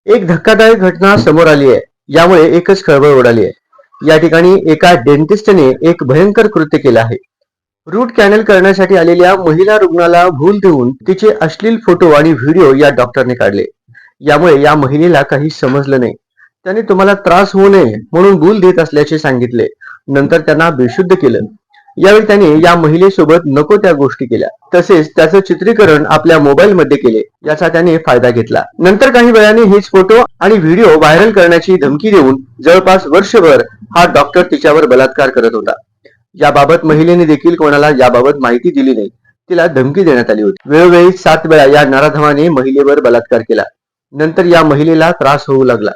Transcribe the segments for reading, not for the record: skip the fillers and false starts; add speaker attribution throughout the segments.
Speaker 1: एक धक्कादायक घटना समोर आली आहे. यामुळे एकच खळबळ उडाली आहे. या ठिकाणी एका डेंटिस्टने एक भयंकर कृत्य केलं आहे. रूट कॅनल करण्यासाठी आलेल्या महिला रुग्णाला भूल देऊन तिचे अश्लील फोटो आणि व्हिडिओ या डॉक्टरने काढले. यामुळे या महिलेला काही समजलं नाही. त्याने तुम्हाला त्रास होऊ नये म्हणून भूल देत असल्याचे सांगितले. नंतर त्यांना बेशुद्ध केलं. यावेळी त्याने या महिलेसोबत नको त्या गोष्टी केल्या. तसेच त्याचं चित्रीकरण आपल्या मोबाईल मध्ये केले. याचा त्याने फायदा घेतला. नंतर काही वेळाने हेच फोटो आणि व्हिडिओ व्हायरल करण्याची धमकी देऊन जवळपास वर्षभर हा डॉक्टर तिच्यावर बलात्कार करत होता. याबाबत महिलेने देखील कोणाला याबाबत माहिती दिली नाही. तिला धमकी देण्यात आली होती. वेळोवेळी 7 वेळा या नराधमाने महिलेवर बलात्कार केला. नंतर या महिलेला त्रास होऊ लागला.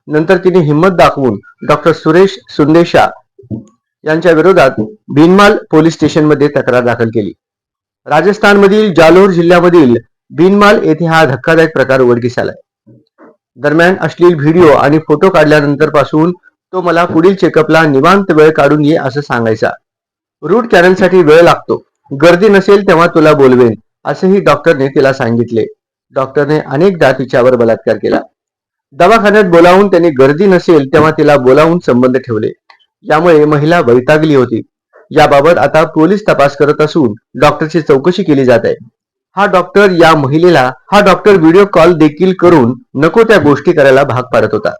Speaker 1: नंतर तिने हिंमत दाखवून डॉक्टर सुरेश सुंदेशा यांच्या विरोधात भिनमाल पोलीस स्टेशन मध्ये तक्रार दाखल केली. राजस्थानमधील जालोर जिल्ह्यामधील भिनमाल येथे हा धक्कादायक प्रकार उघडकीस आलाय. दरम्यान अश्लील व्हिडिओ आणि फोटो काढल्यानंतर पासून तो मला पुढील चेकअपला निवांत वेळ काढून ये असं सांगायचा. रूट कॅनलसाठी वेळ लागतो, गर्दी नसेल तेव्हा तुला बोलवेन असेही डॉक्टरने तिला सांगितले. डॉक्टरने अनेकदा तिच्यावर बलात्कार केला. दवाखान्यात बोलावून त्यांनी गर्दी नसेल तेव्हा तिला बोलावून संबंध ठेवले. यामुळे महिला वैतागली होती. याबाबत आता पोलीस तपास करत असून डॉक्टरची चौकशी केली जात आहे. हा डॉक्टर व्हिडिओ कॉल देखील करून नको त्या गोष्टी करायला भाग पाडत होता.